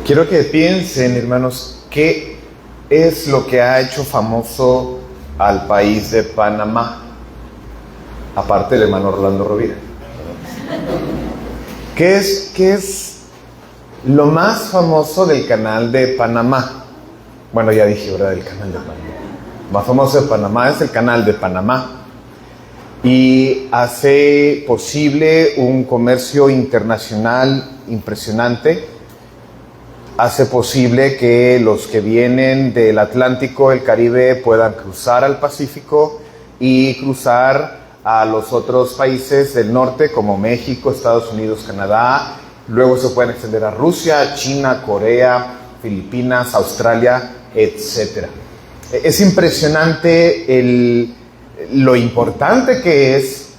Quiero que piensen, hermanos, qué es lo que ha hecho famoso al país de Panamá, aparte del hermano Orlando Rovira. ¿Qué es lo más famoso del canal de Panamá? Bueno, ya dije, ¿verdad? El canal de Panamá. Lo más famoso de Panamá es el canal de Panamá. Y hace posible un comercio internacional impresionante. Hace posible que los que vienen del Atlántico, el Caribe, puedan cruzar al Pacífico y cruzar a los otros países del norte como México, Estados Unidos, Canadá. Luego se pueden extender a Rusia, China, Corea, Filipinas, Australia, etc. Es impresionante lo importante que es.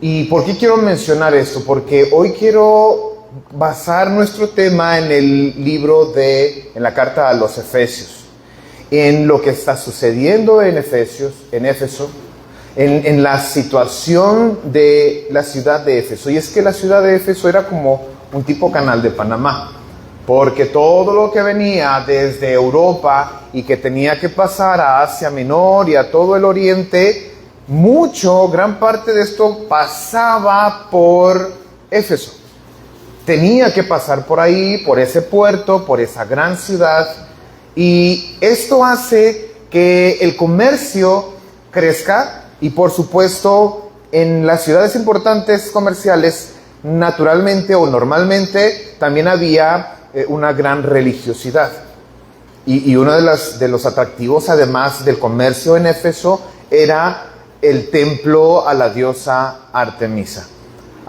¿Y por qué quiero mencionar esto? Porque hoy quiero basar nuestro tema en el libro en la carta a los Efesios, en lo que está sucediendo en Éfeso, en la situación de la ciudad de Éfeso. Y es que la ciudad de Éfeso era como un tipo canal de Panamá, porque todo lo que venía desde Europa y que tenía que pasar a Asia Menor y a todo el Oriente, gran parte de esto pasaba por Éfeso. Tenía que pasar por ahí, por ese puerto, por esa gran ciudad, y esto hace que el comercio crezca, y por supuesto en las ciudades importantes comerciales, naturalmente o normalmente, también había una gran religiosidad. Y uno de los atractivos, además del comercio en Éfeso, era el templo a la diosa Artemisa.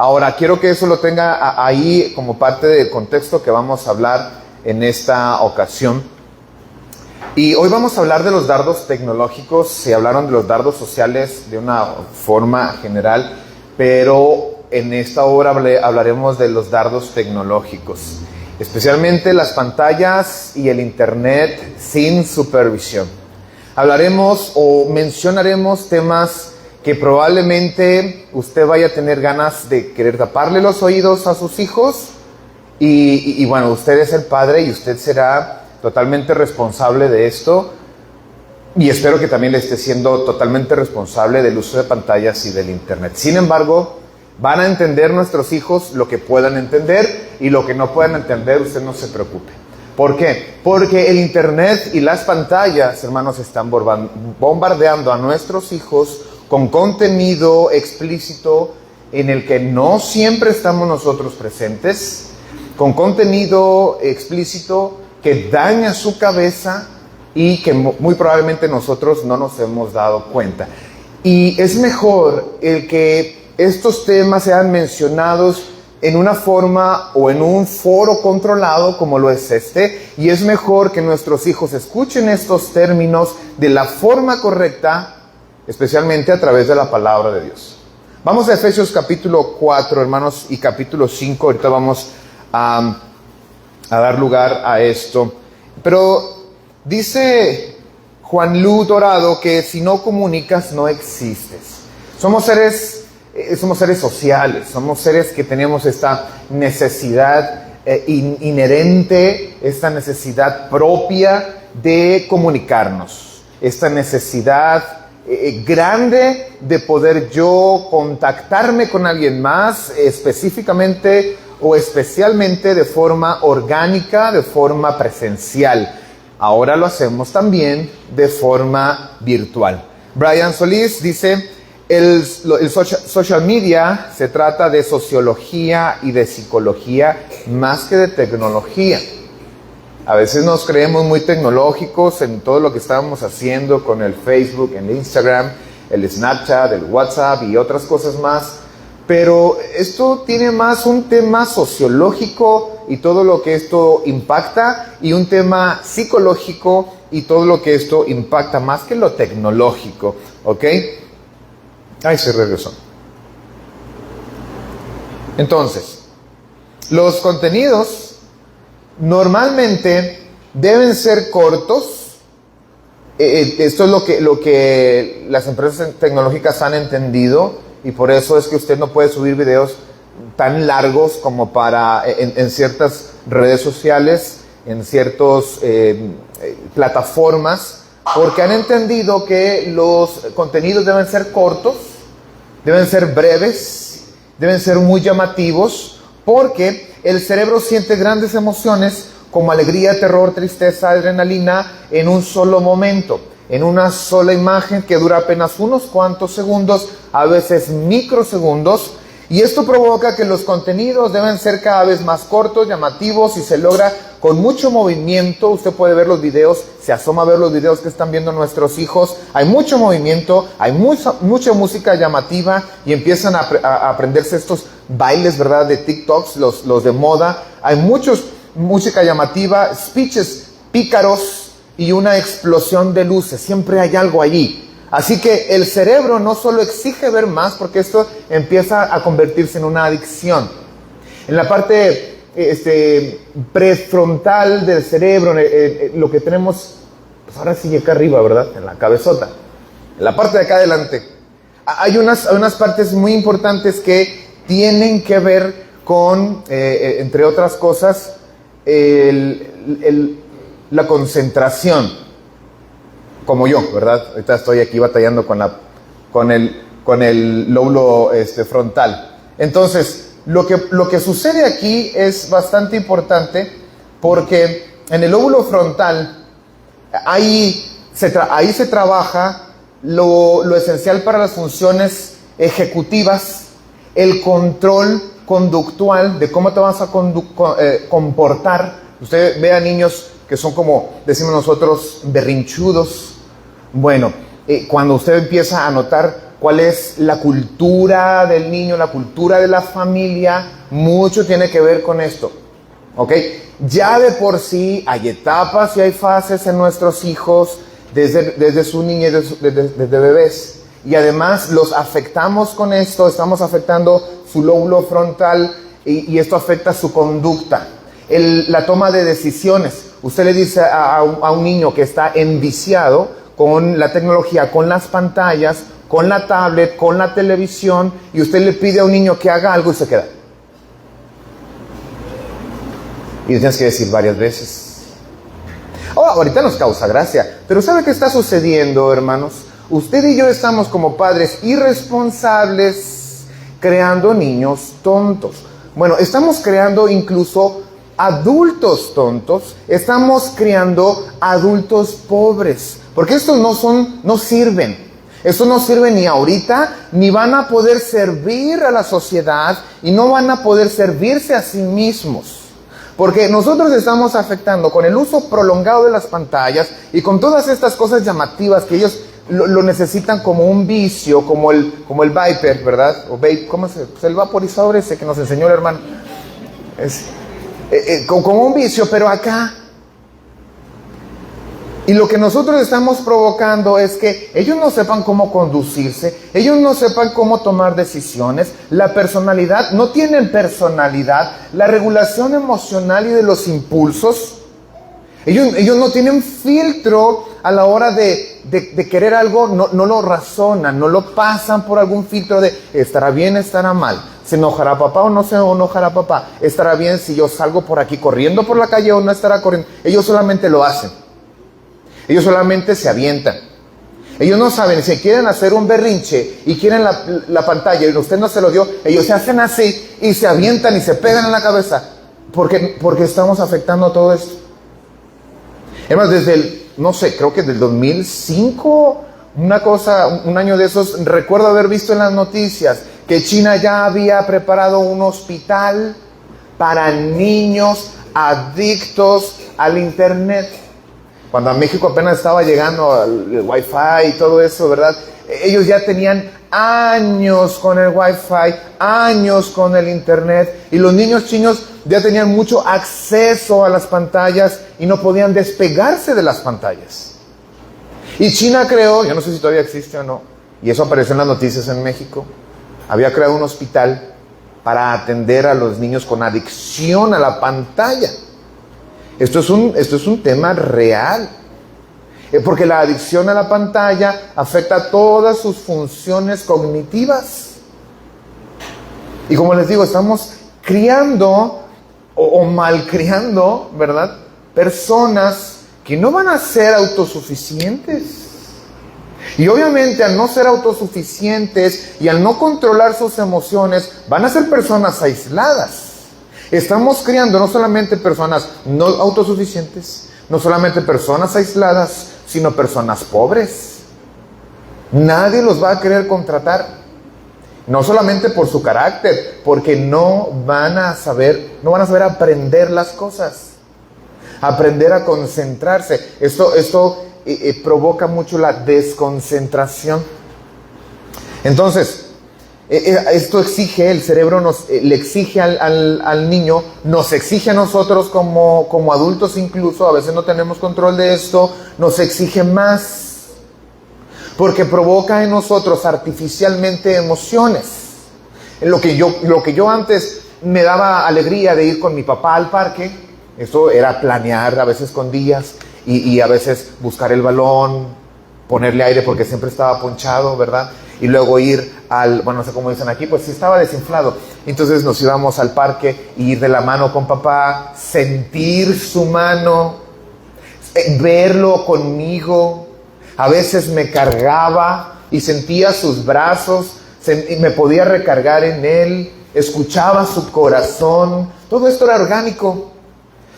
Ahora, quiero que eso lo tenga ahí como parte del contexto que vamos a hablar en esta ocasión. Y hoy vamos a hablar de los dardos tecnológicos. Se hablaron de los dardos sociales de una forma general, pero en esta hora hablaremos de los dardos tecnológicos, especialmente las pantallas y el internet sin supervisión. Hablaremos o mencionaremos temas que probablemente usted vaya a tener ganas de querer taparle los oídos a sus hijos y bueno, usted es el padre y usted será totalmente responsable de esto, y espero que también le esté siendo totalmente responsable del uso de pantallas y del internet. Sin embargo, van a entender nuestros hijos lo que puedan entender, y lo que no puedan entender, usted no se preocupe. ¿Por qué? Porque el internet y las pantallas, hermanos, están bombardeando a nuestros hijos con contenido explícito en el que no siempre estamos nosotros presentes, con contenido explícito que daña su cabeza y que muy probablemente nosotros no nos hemos dado cuenta. Y es mejor el que estos temas sean mencionados en una forma o en un foro controlado como lo es este, y es mejor que nuestros hijos escuchen estos términos de la forma correcta, especialmente a través de la palabra de Dios. Vamos a Efesios capítulo 4, hermanos, y capítulo 5. Ahorita vamos a dar lugar a esto. Pero dice Juan Lu Dorado que si no comunicas, no existes. Somos seres sociales, somos seres que tenemos esta necesidad inherente, esta necesidad propia de comunicarnos, esta necesidad grande de poder yo contactarme con alguien más específicamente o especialmente de forma orgánica, de forma presencial. Ahora lo hacemos también de forma virtual. Brian Solís dice: el social media se trata de sociología y de psicología más que de tecnología. A veces nos creemos muy tecnológicos en todo lo que estamos haciendo con el Facebook, el Instagram, el Snapchat, el WhatsApp y otras cosas más. Pero esto tiene más un tema sociológico y todo lo que esto impacta, y un tema psicológico y todo lo que esto impacta, más que lo tecnológico. ¿Ok? Ahí se regresó. Entonces, los contenidos normalmente deben ser cortos. Esto es lo que las empresas tecnológicas han entendido, y por eso es que usted no puede subir videos tan largos como en ciertas redes sociales, en ciertas plataformas, porque han entendido que los contenidos deben ser cortos, deben ser breves, deben ser muy llamativos, porque el cerebro siente grandes emociones como alegría, terror, tristeza, adrenalina en un solo momento, en una sola imagen que dura apenas unos cuantos segundos, a veces microsegundos, y esto provoca que los contenidos deben ser cada vez más cortos, llamativos, y se logra con mucho movimiento. Usted puede ver los videos, se asoma a ver los videos que están viendo nuestros hijos. Hay mucho movimiento, hay mucha música llamativa, y empiezan a aprenderse estos bailes, ¿verdad?, de TikToks, los de moda. Hay música llamativa, speeches pícaros y una explosión de luces. Siempre hay algo allí. Así que el cerebro no solo exige ver más, porque esto empieza a convertirse en una adicción. En la parte prefrontal del cerebro, lo que tenemos, pues ahora sí acá arriba, ¿verdad?, en la cabezota, en la parte de acá adelante, hay unas partes muy importantes que tienen que ver con, entre otras cosas, la concentración. Como yo, ¿verdad? Ahorita estoy aquí batallando con el lóbulo frontal. Entonces, lo que sucede aquí es bastante importante, porque en el lóbulo frontal ahí se trabaja lo esencial para las funciones ejecutivas, el control conductual de cómo te vas a comportar. Usted ve a niños que son, como decimos nosotros, berrinchudos. Bueno, cuando usted empieza a notar cuál es la cultura del niño, la cultura de la familia, mucho tiene que ver con esto, ¿ok? Ya de por sí hay etapas y hay fases en nuestros hijos desde su niñez, desde bebés, y además los afectamos con esto, estamos afectando su lóbulo frontal, y esto afecta su conducta, la toma de decisiones. Usted le dice a un niño que está enviciado con la tecnología, con las pantallas, con la tablet, con la televisión, y usted le pide a un niño que haga algo y se queda. Y le tienes que decir varias veces. Ahorita nos causa gracia, pero ¿sabe qué está sucediendo, hermanos? Usted y yo estamos como padres irresponsables creando niños tontos. Bueno, estamos creando incluso adultos tontos, estamos criando adultos pobres, porque estos no sirven. Estos no sirven ni ahorita, ni van a poder servir a la sociedad, y no van a poder servirse a sí mismos. Porque nosotros estamos afectando con el uso prolongado de las pantallas y con todas estas cosas llamativas que ellos lo necesitan como un vicio, como el Viper, ¿verdad? O vape, ¿cómo es? Pues el vaporizador ese que nos enseñó el hermano. Como un vicio, pero acá. Y lo que nosotros estamos provocando es que ellos no sepan cómo conducirse, ellos no sepan cómo tomar decisiones, la personalidad, no tienen personalidad, la regulación emocional y de los impulsos. Ellos no tienen filtro a la hora de querer algo, no lo razonan, no lo pasan por algún filtro de estará bien, estará mal. ¿Se enojará papá o no se enojará papá? ¿Estará bien si yo salgo por aquí corriendo por la calle o no estará corriendo? Ellos solamente lo hacen. Ellos solamente se avientan. Ellos no saben, si quieren hacer un berrinche y quieren la pantalla y usted no se lo dio, ellos se hacen así y se avientan y se pegan en la cabeza. Porque estamos afectando todo esto. Además, creo que del 2005, un año de esos, recuerdo haber visto en las noticias que China ya había preparado un hospital para niños adictos al internet. Cuando a México apenas estaba llegando el Wi-Fi y todo eso, ¿verdad? Ellos ya tenían años con el Wi-Fi, años con el internet, y los niños chinos ya tenían mucho acceso a las pantallas y no podían despegarse de las pantallas. Y China creó, yo no sé si todavía existe o no, y eso apareció en las noticias en México, había creado un hospital para atender a los niños con adicción a la pantalla. Esto es un tema real, porque la adicción a la pantalla afecta todas sus funciones cognitivas. Y como les digo, estamos criando o malcriando, ¿verdad?, personas que no van a ser autosuficientes. Y obviamente al no ser autosuficientes y al no controlar sus emociones, van a ser personas aisladas. Estamos criando no solamente personas no autosuficientes, no solamente personas aisladas, sino personas pobres. Nadie los va a querer contratar, no solamente por su carácter, porque no van a saber aprender las cosas, aprender a concentrarse. Esto provoca mucho la desconcentración. Entonces, esto exige, el cerebro le exige al niño, nos exige a nosotros como adultos incluso, a veces no tenemos control de esto, nos exige más. Porque provoca en nosotros artificialmente emociones. Lo que yo antes me daba alegría de ir con mi papá al parque, eso era planear a veces con días y a veces buscar el balón, ponerle aire porque siempre estaba ponchado, ¿verdad? Y luego ir no sé cómo dicen aquí, pues sí estaba desinflado. Entonces nos íbamos al parque y ir de la mano con papá, sentir su mano, verlo conmigo. A veces me cargaba y sentía sus brazos, y me podía recargar en él, escuchaba su corazón. Todo esto era orgánico.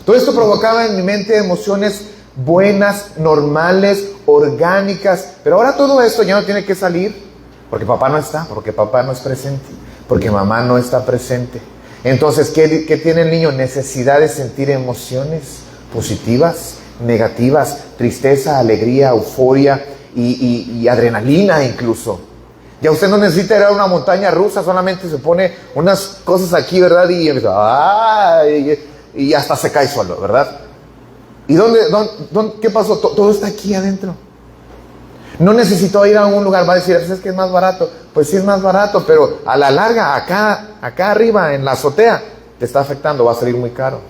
Todo esto provocaba en mi mente emociones buenas, normales, orgánicas. Pero ahora todo esto ya no tiene que salir porque papá no está, porque papá no es presente, porque mamá no está presente. Entonces, ¿qué tiene el niño? Necesidad de sentir emociones positivas, negativas, tristeza, alegría, euforia y adrenalina incluso. Ya usted no necesita ir a una montaña rusa, solamente se pone unas cosas aquí, ¿verdad? Y hasta se cae solo, ¿verdad? ¿Y qué pasó? Todo está aquí adentro. No necesito ir a un lugar. Va a decir, es que es más barato. Pues sí es más barato, pero a la larga, acá arriba, en la azotea, te está afectando, va a salir muy caro.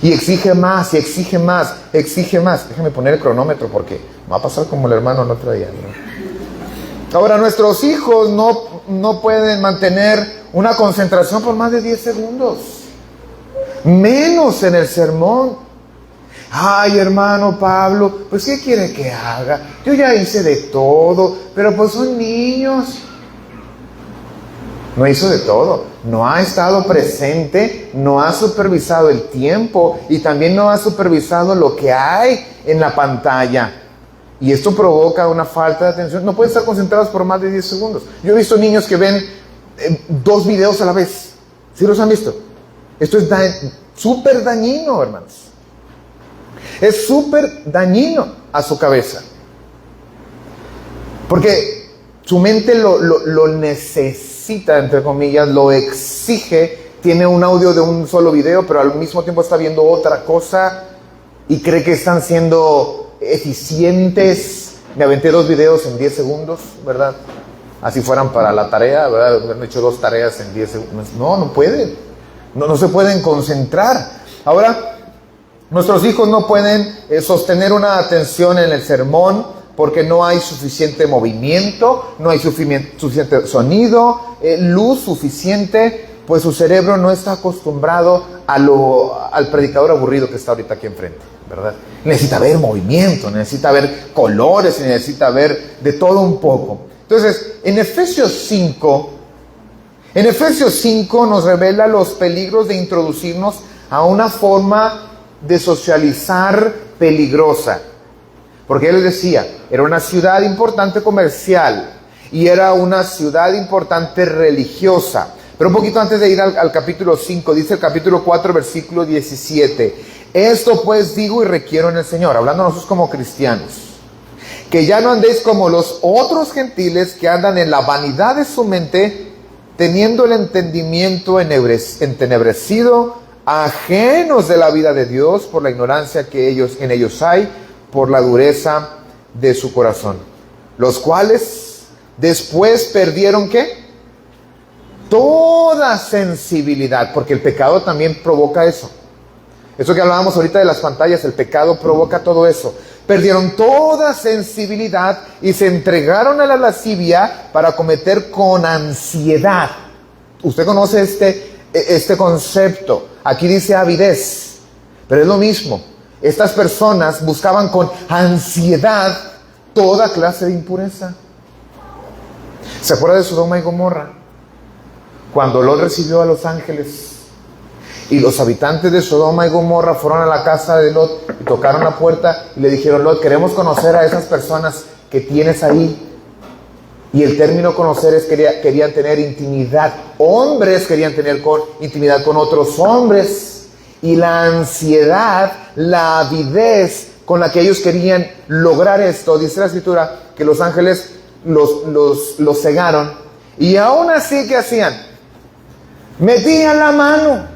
Y exige más, y exige más, exige más. Déjame poner el cronómetro porque va a pasar como el hermano el otro día, ¿no? Ahora, nuestros hijos no pueden mantener una concentración por más de 10 segundos. Menos en el sermón. Ay, hermano Pablo, pues ¿qué quiere que haga? Yo ya hice de todo, pero pues son niños. No hizo de todo, no ha estado presente, no ha supervisado el tiempo y también no ha supervisado lo que hay en la pantalla. Y esto provoca una falta de atención. No pueden estar concentrados por más de 10 segundos. Yo he visto niños que ven 2 videos a la vez. ¿Sí los han visto? Esto es súper dañino, hermanos. Es súper dañino a su cabeza. Porque su mente lo necesita, entre comillas, lo exige. Tiene un audio de un solo video, pero al mismo tiempo está viendo otra cosa y cree que están siendo eficientes. Me aventé 2 videos en 10 segundos, ¿verdad? Así fueran para la tarea, ¿verdad? Han hecho 2 tareas en 10 segundos. No pueden. No se pueden concentrar. Ahora, nuestros hijos no pueden sostener una atención en el sermón porque no hay suficiente movimiento, no hay suficiente sonido, luz suficiente, pues su cerebro no está acostumbrado al predicador aburrido que está ahorita aquí enfrente, ¿verdad? Necesita ver movimiento, necesita ver colores, necesita ver de todo un poco. Entonces, en Efesios 5 nos revela los peligros de introducirnos a una forma de socializar peligrosa. Porque él decía, era una ciudad importante comercial y era una ciudad importante religiosa. Pero un poquito antes de ir al capítulo 5, dice el capítulo 4, versículo 17. Esto pues digo y requiero en el Señor, hablando nosotros como cristianos, que ya no andéis como los otros gentiles que andan en la vanidad de su mente, teniendo el entendimiento entenebrecido, ajenos de la vida de Dios por la ignorancia que en ellos hay, por la dureza de su corazón, los cuales después perdieron ¿qué? Toda sensibilidad, porque el pecado también provoca eso. Eso que hablábamos ahorita de las pantallas, el pecado provoca todo eso. Perdieron toda sensibilidad y se entregaron a la lascivia para cometer con ansiedad. Usted conoce este concepto. Aquí dice avidez, pero es lo mismo. Estas personas buscaban con ansiedad toda clase de impureza. ¿Se acuerda de Sodoma y Gomorra? Cuando Lot recibió a los ángeles y los habitantes de Sodoma y Gomorra fueron a la casa de Lot y tocaron la puerta y le dijeron: Lot, queremos conocer a esas personas que tienes ahí. Y el término conocer es querían tener intimidad. Hombres querían tener intimidad con otros hombres. Y la ansiedad, la avidez con la que ellos querían lograr esto, dice la Escritura, que los ángeles los cegaron. Y aún así, ¿qué hacían? Metían la mano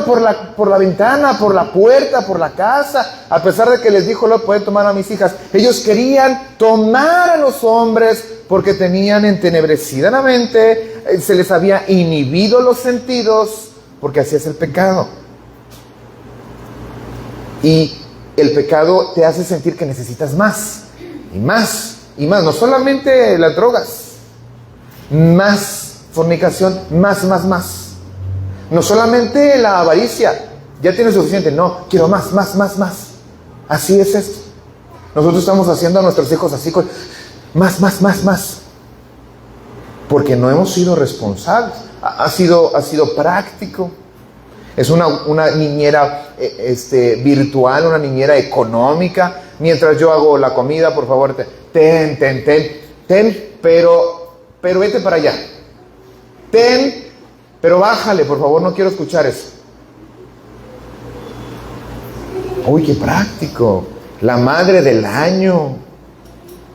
por la ventana, por la puerta, por la casa. A pesar de que les dijo: Lot, pueden tomar a mis hijas. Ellos querían tomar a los hombres porque tenían entenebrecida la mente, se les había inhibido los sentidos, porque así es el pecado. Y el pecado te hace sentir que necesitas más, y más, y más. No solamente las drogas, más fornicación, más. No solamente la avaricia, ya tienes suficiente, no, quiero más. Así es esto. Nosotros estamos haciendo a nuestros hijos así, con más. Porque no hemos sido responsables. Ha sido práctico. Es una niñera virtual, una niñera económica. Mientras yo hago la comida, por favor, ten, pero vete para allá. Ten, pero bájale, por favor, no quiero escuchar eso. Uy, qué práctico. La madre del año,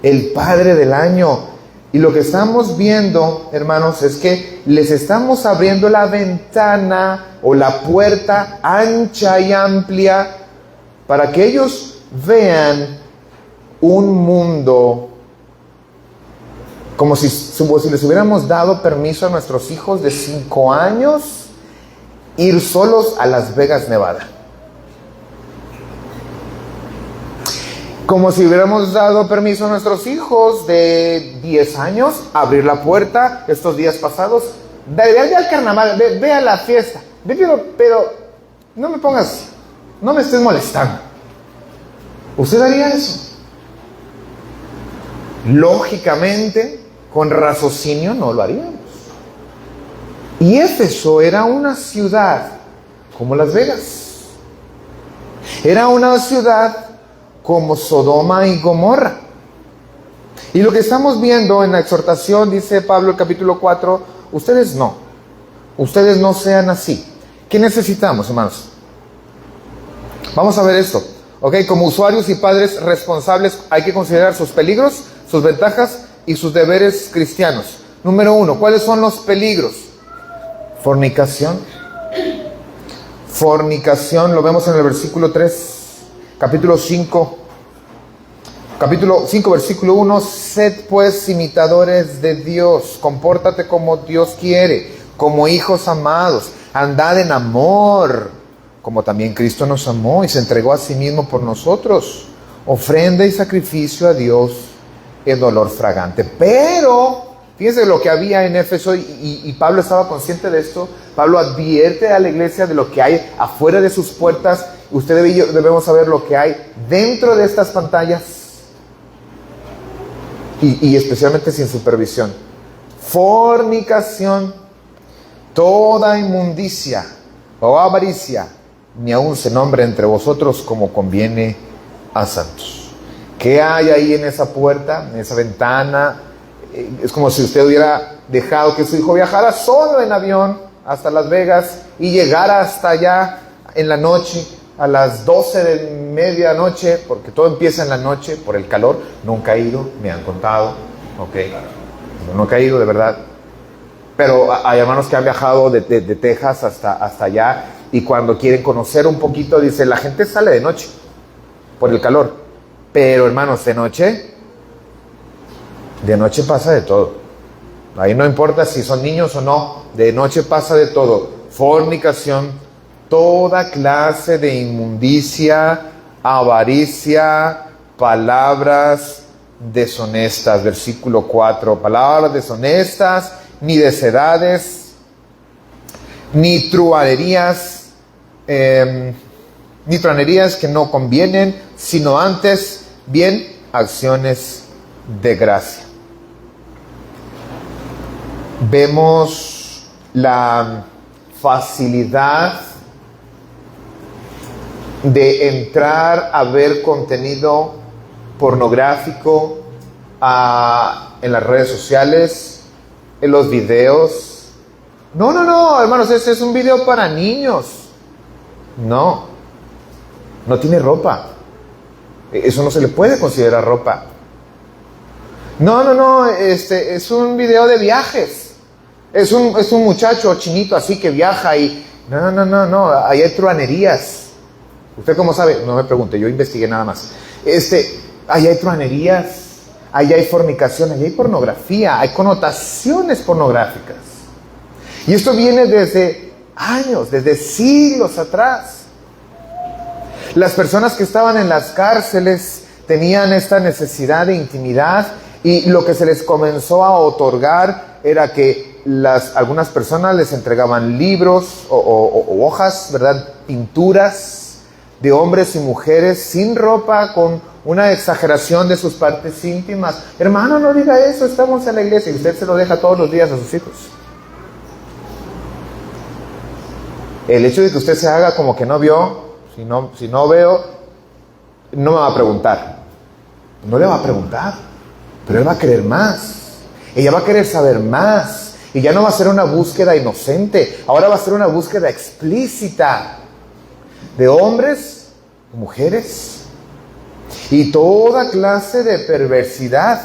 el padre del año. Y lo que estamos viendo, hermanos, es que les estamos abriendo la ventana o la puerta ancha y amplia para que ellos vean un mundo como si les hubiéramos dado permiso a nuestros hijos de 5 años ir solos a Las Vegas, Nevada. Como si hubiéramos dado permiso a nuestros hijos de 10 años a abrir la puerta estos días pasados. Ve al carnaval, ve a la fiesta. Pero no me estés molestando. ¿Usted haría eso? Lógicamente, con raciocinio, no lo haríamos. Y Éfeso era una ciudad como Las Vegas. Era una ciudad como Sodoma y Gomorra. Y lo que estamos viendo en la exhortación, dice Pablo, el capítulo 4, ustedes no sean así. ¿Qué necesitamos, hermanos? Vamos a ver esto. Como usuarios y padres responsables hay que considerar sus peligros, sus ventajas y sus deberes cristianos. Número 1, ¿cuáles son los peligros? Fornicación, lo vemos en el versículo 3. Capítulo 5, versículo 1, sed pues imitadores de Dios, compórtate como Dios quiere, como hijos amados, andad en amor, como también Cristo nos amó y se entregó a sí mismo por nosotros, ofrenda y sacrificio a Dios en olor fragante. Pero, fíjense lo que había en Éfeso y Pablo estaba consciente de esto. Pablo advierte a la iglesia de lo que hay afuera de sus puertas. Usted y yo debemos saber lo que hay dentro de estas pantallas y especialmente sin supervisión. Fornicación, toda inmundicia o avaricia, ni aun se nombre entre vosotros como conviene a santos. ¿Qué hay ahí en esa puerta, en esa ventana? Es como si usted hubiera dejado que su hijo viajara solo en avión hasta Las Vegas y llegara hasta allá en la noche, a las 12 de medianoche, porque todo empieza en la noche por el calor. Nunca he ido, me han contado, nunca he ido de verdad, pero hay hermanos que han viajado de Texas hasta allá, y cuando quieren conocer un poquito, dice, la gente sale de noche por el calor, pero hermanos, de noche pasa de todo. Ahí no importa si son niños o no, de noche pasa de todo. Fornicación, toda clase de inmundicia, avaricia, palabras deshonestas. Versículo 4, palabras deshonestas, ni necedades, ni truhanerías, ni truanerías que no convienen, sino antes bien acciones de gracia. Vemos la facilidad de entrar a ver contenido pornográfico en las redes sociales, en los videos. No, hermanos, ese es un video para niños. No tiene ropa. Eso no se le puede considerar ropa. Es un video de viajes. Es un muchacho chinito así que viaja y... No, ahí hay truanerías. ¿Usted cómo sabe? No me pregunte, yo investigué nada más. Ahí hay truanerías, ahí hay fornicación, ahí hay pornografía, hay connotaciones pornográficas. Y esto viene desde años, desde siglos atrás. Las personas que estaban en las cárceles tenían esta necesidad de intimidad y lo que se les comenzó a otorgar era que algunas personas les entregaban libros o hojas, ¿verdad? Pinturas de hombres y mujeres sin ropa, con una exageración de sus partes íntimas. Hermano, no diga eso, estamos en la iglesia, y usted se lo deja todos los días a sus hijos. El hecho de que usted se haga como que no vio, si no veo, no me va a preguntar. No le va a preguntar, pero él va a querer más. Ella va a querer saber más. Y ya no va a ser una búsqueda inocente, ahora va a ser una búsqueda explícita de hombres, mujeres y toda clase de perversidad.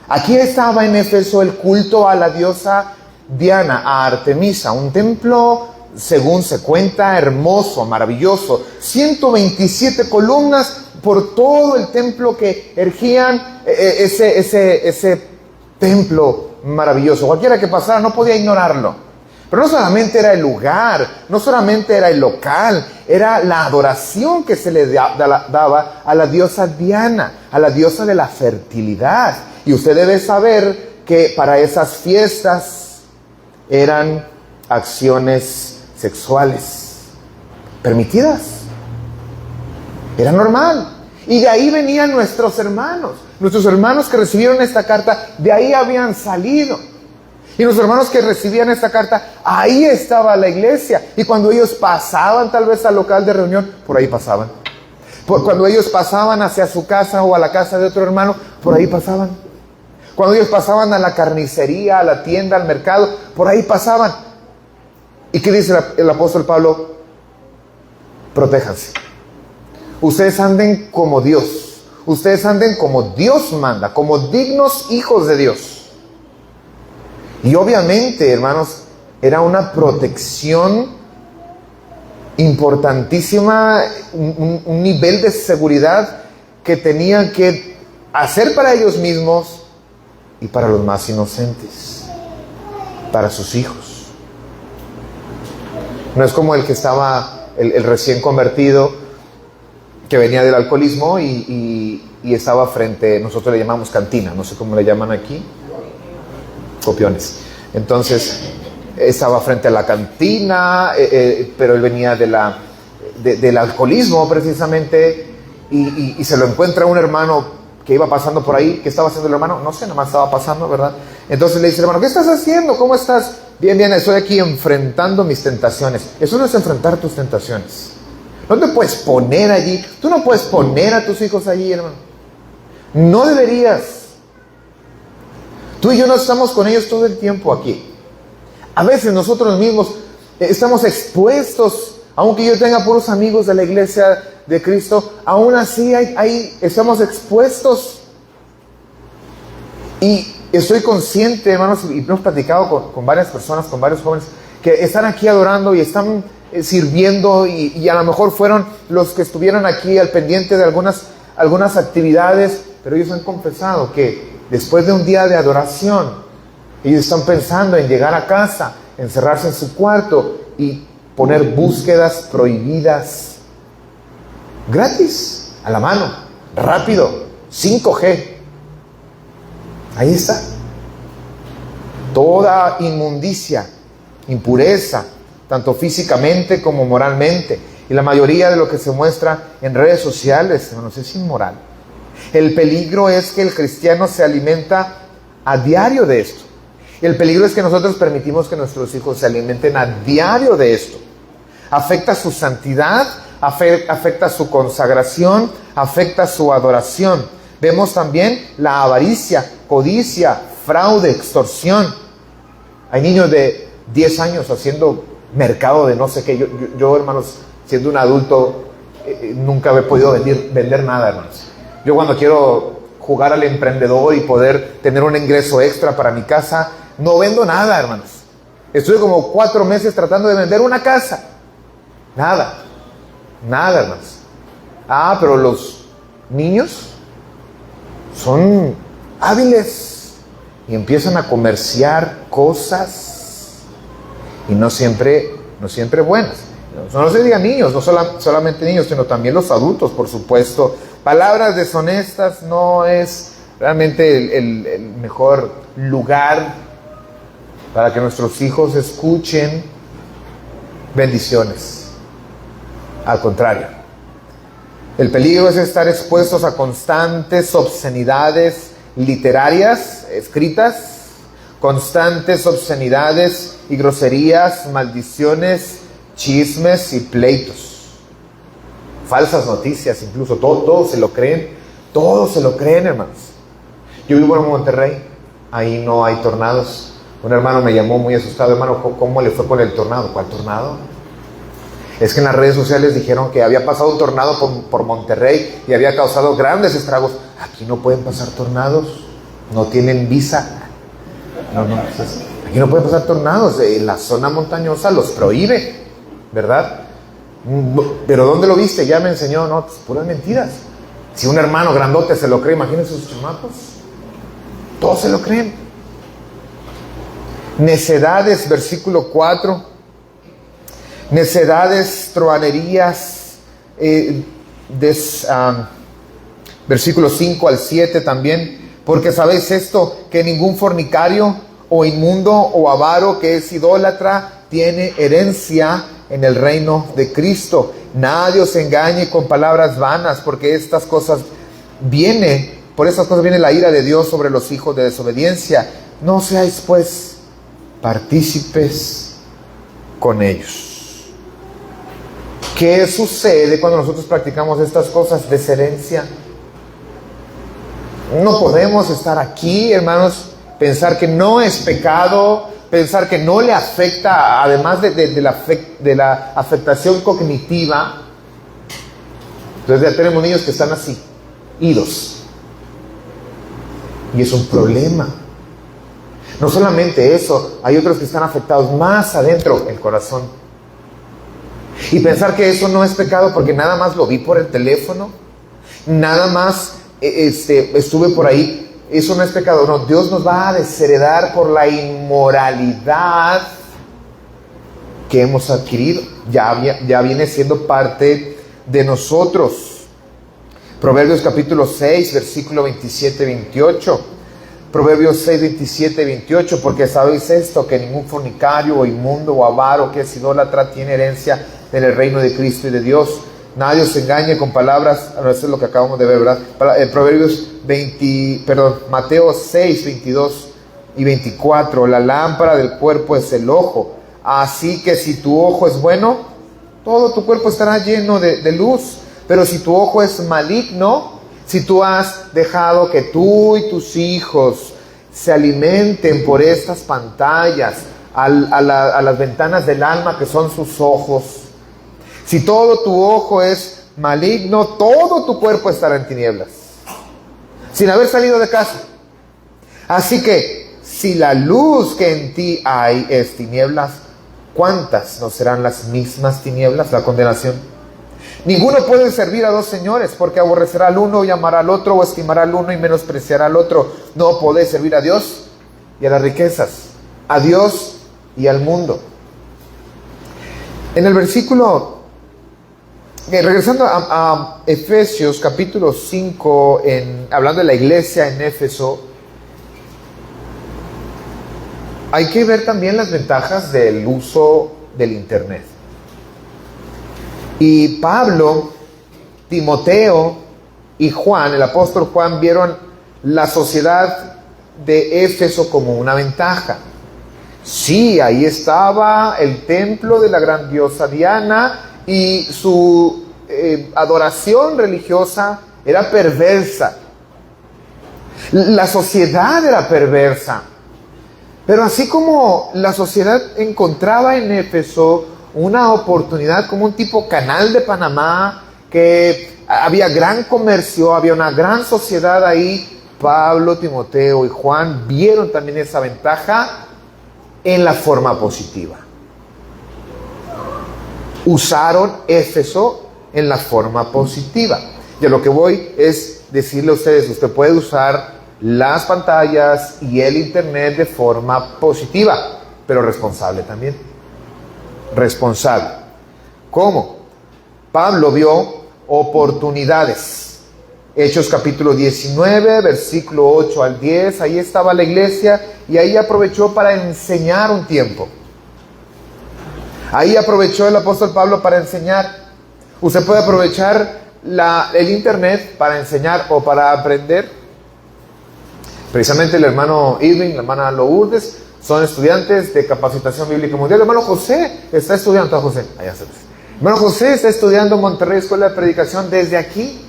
Aquí estaba en Éfeso el culto a la diosa Diana, a Artemisa, un templo, según se cuenta, hermoso, maravilloso, 127 columnas por todo el templo que ergían ese templo maravilloso. Cualquiera que pasara no podía ignorarlo. Pero no solamente era el lugar, no solamente era el local, era la adoración que se le daba a la diosa Diana, a la diosa de la fertilidad. Y usted debe saber que para esas fiestas eran acciones sexuales permitidas. Era normal. Y de ahí venían nuestros hermanos que recibieron esta carta, de ahí habían salido. Y los hermanos que recibían esta carta, ahí estaba la iglesia. Y cuando ellos pasaban tal vez al local de reunión, por ahí pasaban. Cuando ellos pasaban hacia su casa o a la casa de otro hermano, por ahí pasaban. Cuando ellos pasaban a la carnicería, a la tienda, al mercado, por ahí pasaban. ¿Y qué dice el apóstol Pablo? Protéjanse. Ustedes anden como Dios. Ustedes anden como Dios manda, como dignos hijos de Dios. Y obviamente, hermanos, era una protección importantísima, un nivel de seguridad que tenían que hacer para ellos mismos y para los más inocentes, para sus hijos. No es como el que estaba, el recién convertido, que venía del alcoholismo y estaba frente, nosotros le llamamos cantina, no sé cómo le llaman aquí. Copiones. Entonces estaba frente a la cantina, pero él venía del alcoholismo precisamente, y se lo encuentra un hermano que iba pasando por ahí. ¿Qué estaba haciendo el hermano? No sé, nada más estaba pasando, ¿verdad? Entonces le dice el hermano: ¿qué estás haciendo? ¿Cómo estás? Bien, estoy aquí enfrentando mis tentaciones. Eso no es enfrentar tus tentaciones. No te puedes poner allí. Tú no puedes poner a tus hijos allí, hermano. No deberías. Tú y yo no estamos con ellos todo el tiempo aquí. A veces nosotros mismos estamos expuestos, aunque yo tenga puros amigos de la iglesia de Cristo, aún así ahí estamos expuestos. Y estoy consciente, hermanos, y hemos platicado con varias personas, con varios jóvenes, que están aquí adorando y están sirviendo, y a lo mejor fueron los que estuvieron aquí al pendiente de algunas actividades, pero ellos han confesado que después de un día de adoración, ellos están pensando en llegar a casa, encerrarse en su cuarto y poner búsquedas prohibidas gratis, a la mano, rápido, 5G. Ahí está. Toda inmundicia, impureza, tanto físicamente como moralmente, Y la mayoría de lo que se muestra en redes sociales, hermanos, es inmoral. El peligro es que el cristiano se alimenta a diario de esto. El peligro es que nosotros permitimos que nuestros hijos se alimenten a diario de esto. Afecta su santidad, afecta su consagración, afecta su adoración. Vemos también la avaricia, codicia, fraude, extorsión. Hay niños de 10 años haciendo mercado de no sé qué. Yo hermanos, siendo un adulto, nunca he podido vender nada, hermanos. Yo cuando quiero jugar al emprendedor y poder tener un ingreso extra para mi casa, no vendo nada, hermanos. Estuve como 4 meses tratando de vender una casa. Nada, hermanos. Pero los niños son hábiles y empiezan a comerciar cosas y no siempre buenas. No se diga niños, no solamente niños, sino también los adultos, por supuesto. Palabras deshonestas no es realmente el mejor lugar para que nuestros hijos escuchen bendiciones. Al contrario, el peligro es estar expuestos a constantes obscenidades literarias, escritas, constantes obscenidades y groserías, maldiciones, chismes y pleitos. Falsas noticias, incluso, todos se lo creen, hermanos. Yo vivo en Monterrey, ahí no hay tornados. Un hermano me llamó muy asustado: hermano, ¿cómo le fue con el tornado? ¿Cuál tornado? Es que en las redes sociales dijeron que había pasado un tornado por Monterrey y había causado grandes estragos. Aquí no pueden pasar tornados, no tienen visa. Aquí no pueden pasar tornados, la zona montañosa los prohíbe, ¿verdad? Pero ¿dónde lo viste? Ya me enseñó. No, pues puras mentiras. Si un hermano grandote se lo cree, imagínense sus chamacos. Todos se lo creen. Necedades, versículo 4. Necedades, truhanerías, versículo 5 al 7 también. Porque sabéis esto, que ningún fornicario o inmundo o avaro que es idólatra tiene herencia en el reino de Cristo. Nadie os engañe con palabras vanas, porque por estas cosas viene la ira de Dios sobre los hijos de desobediencia. No seáis pues partícipes con ellos. ¿Qué sucede cuando nosotros practicamos estas cosas? Desherencia. No podemos estar aquí, hermanos, pensar que no es pecado, pensar que no le afecta, además de la afectación cognitiva. Entonces ya tenemos niños que están así, idos. Y es un problema. No solamente eso, hay otros que están afectados más adentro, el corazón. Y pensar que eso no es pecado porque nada más lo vi por el teléfono, nada más estuve por ahí. Eso no es pecado. No, Dios nos va a desheredar por la inmoralidad que hemos adquirido. Ya viene siendo parte de nosotros. Proverbios capítulo 6, versículo 27-28. Proverbios 6, 27-28. Porque sabéis esto, que ningún fornicario o inmundo o avaro que es idólatra tiene herencia en el reino de Cristo y de Dios. Nadie os engañe con palabras. Eso es lo que acabamos de ver, ¿verdad? Mateo 6, 22 y 24. La lámpara del cuerpo es el ojo. Así que si tu ojo es bueno, todo tu cuerpo estará lleno de luz. Pero si tu ojo es maligno, si tú has dejado que tú y tus hijos se alimenten por estas pantallas, a las ventanas del alma que son sus ojos, si todo tu ojo es maligno, todo tu cuerpo estará en tinieblas, sin haber salido de casa. Así que, si la luz que en ti hay es tinieblas, ¿cuántas no serán las mismas tinieblas? La condenación. Ninguno puede servir a dos señores, porque aborrecerá al uno y amará al otro, o estimará al uno y menospreciará al otro. No podéis servir a Dios y a las riquezas, a Dios y al mundo. En el versículo... regresando a Efesios capítulo 5, hablando de la iglesia en Éfeso, hay que ver también las ventajas del uso del internet. Y Pablo, Timoteo y Juan, el apóstol Juan, vieron la sociedad de Éfeso como una ventaja. Sí, ahí estaba el templo de la gran diosa Diana y su adoración religiosa era perversa. La sociedad era perversa. Pero así como la sociedad encontraba en Éfeso una oportunidad como un tipo canal de Panamá, que había gran comercio, había una gran sociedad ahí, Pablo, Timoteo y Juan vieron también esa ventaja en la forma positiva. Usaron Éfeso en la forma positiva. Y a lo que voy es decirle a ustedes, usted puede usar las pantallas y el internet de forma positiva, pero responsable también. Responsable. ¿Cómo? Pablo vio oportunidades. Hechos capítulo 19, versículo 8 al 10, ahí estaba la iglesia y ahí aprovechó para enseñar un tiempo. Ahí aprovechó el apóstol Pablo para enseñar. Usted puede aprovechar el internet para enseñar o para aprender. Precisamente el hermano Irving, la hermana Lourdes, son estudiantes de capacitación bíblica mundial. El hermano José está estudiando, José, allá se dice. El hermano José está estudiando en Monterrey, Escuela de Predicación, desde aquí.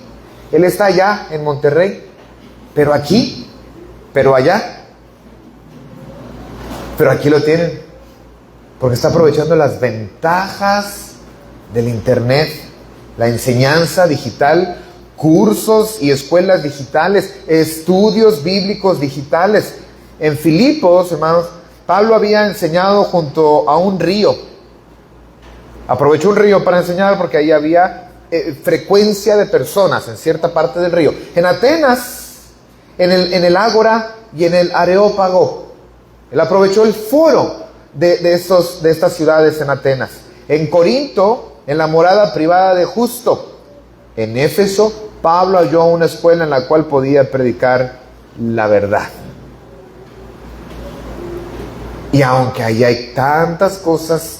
Él está allá en Monterrey, pero aquí, pero allá. Pero aquí lo tienen, porque está aprovechando las ventajas del internet, la enseñanza digital, cursos y escuelas digitales, estudios bíblicos digitales. En Filipos, hermanos, Pablo había enseñado junto a un río. Aprovechó un río para enseñar porque ahí había frecuencia de personas en cierta parte del río. En Atenas, en el Ágora y en el Areópago, él aprovechó el foro de estas ciudades en Atenas. En Corinto, en la morada privada de Justo. En Éfeso, Pablo halló una escuela en la cual podía predicar la verdad. Y aunque ahí hay tantas cosas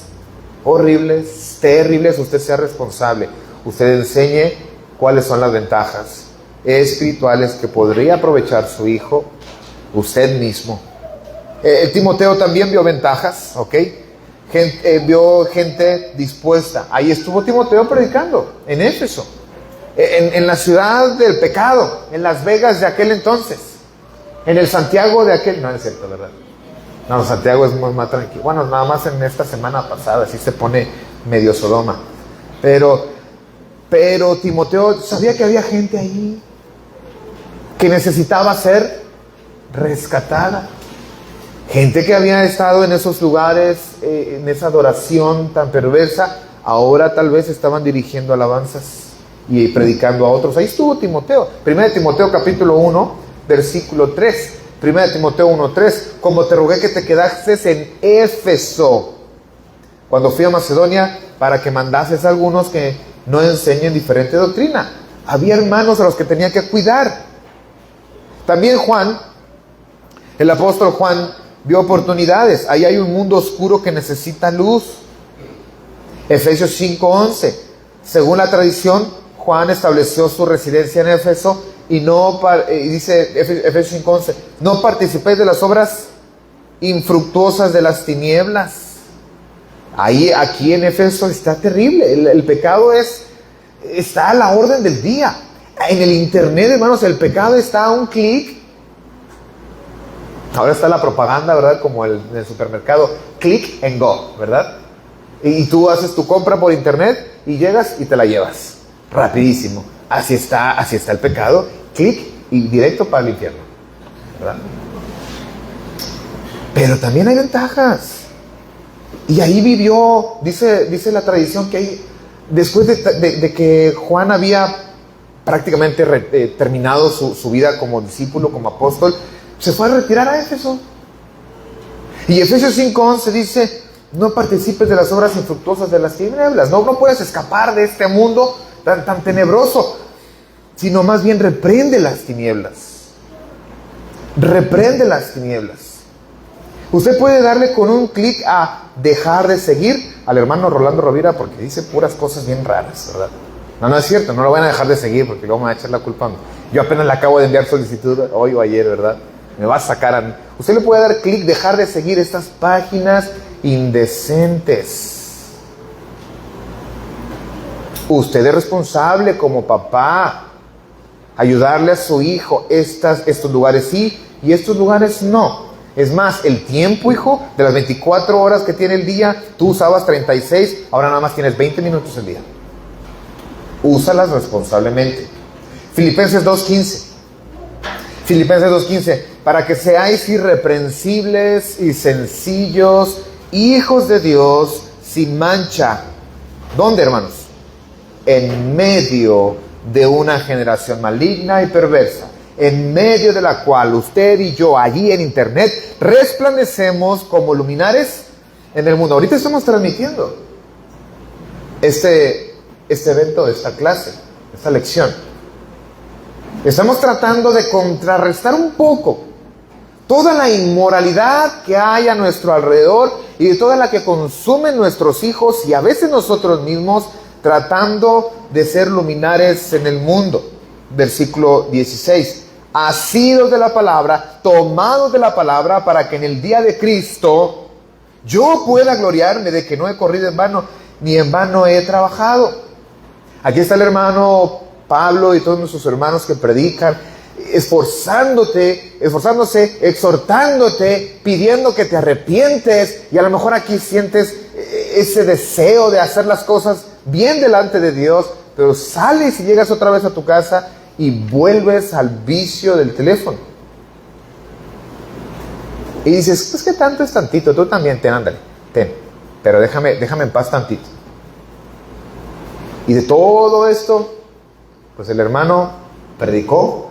horribles, terribles, usted sea responsable. Usted enseñe cuáles son las ventajas espirituales que podría aprovechar su hijo, usted mismo. Timoteo también vio ventajas, ¿ok? Vio gente dispuesta. Ahí estuvo Timoteo predicando, en Éfeso, en la ciudad del pecado, en Las Vegas de aquel entonces, en el Santiago de aquel... No es cierto, ¿verdad? No, Santiago es más tranquilo. Bueno, nada más en esta semana pasada sí se pone medio Sodoma. Pero Timoteo sabía que había gente ahí que necesitaba ser rescatada. Gente que había estado en esos lugares, en esa adoración tan perversa, ahora tal vez estaban dirigiendo alabanzas y predicando a otros. Ahí estuvo Timoteo. 1 Timoteo capítulo 1, versículo 3. 1 Timoteo 1, 3. Como te rogué que te quedases en Éfeso cuando fui a Macedonia, para que mandases a algunos que no enseñen diferente doctrina. Había hermanos a los que tenía que cuidar. También Juan, el apóstol Juan, vio oportunidades. Ahí hay un mundo oscuro que necesita luz. Efesios 5:11. Según la tradición, Juan estableció su residencia en Éfeso y dice Efesios 5:11, no participéis de las obras infructuosas de las tinieblas. Aquí en Éfeso está terrible. El pecado está a la orden del día. En el internet, hermanos, el pecado está a un clic. Ahora está la propaganda, ¿verdad? Como en el supermercado, click and go, ¿verdad? Y tú haces tu compra por internet y llegas y te la llevas rapidísimo. Así está el pecado, clic y directo para el infierno, ¿verdad? Pero también hay ventajas. Y ahí vivió, dice la tradición, después de que Juan había prácticamente terminado su vida como discípulo, como apóstol, se fue a retirar a Éfeso. Y Efesios 5:11 dice, no participes de las obras infructuosas de las tinieblas. No puedes escapar de este mundo tan tenebroso, sino más bien reprende las tinieblas. Reprende las tinieblas. Usted puede darle con un clic a dejar de seguir al hermano Rolando Rovira porque dice puras cosas bien raras, ¿verdad? No, no es cierto, no lo van a dejar de seguir porque luego me va a echar la culpa a mí. Yo apenas le acabo de enviar solicitud hoy o ayer, ¿verdad? Me va a sacar a mí. Usted le puede dar clic, dejar de seguir estas páginas indecentes. Usted es responsable como papá, ayudarle a su hijo, estos lugares sí y estos lugares no. Es más, el tiempo, hijo, de las 24 horas que tiene el día, tú usabas 36, ahora nada más tienes 20 minutos al día. Úsalas responsablemente. Filipenses 2:15. Filipenses 2:15. Para que seáis irreprensibles y sencillos, hijos de Dios, sin mancha. ¿Dónde, hermanos? En medio de una generación maligna y perversa, en medio de la cual usted y yo allí en internet resplandecemos como luminares en el mundo. Ahorita estamos transmitiendo este evento, esta clase, esta lección. Estamos tratando de contrarrestar un poco toda la inmoralidad que hay a nuestro alrededor y de toda la que consumen nuestros hijos y a veces nosotros mismos, tratando de ser luminares en el mundo. Versículo 16. Asidos de la palabra, tomados de la palabra, para que en el día de Cristo yo pueda gloriarme de que no he corrido en vano, ni en vano he trabajado. Aquí está el hermano Pablo y todos nuestros hermanos que predican, esforzándose, exhortándote, pidiendo que te arrepientes, y a lo mejor aquí sientes ese deseo de hacer las cosas bien delante de Dios, pero sales y llegas otra vez a tu casa y vuelves al vicio del teléfono. Y dices, pues que tanto es tantito, tú también ándale, pero déjame en paz tantito. Y de todo esto, pues el hermano predicó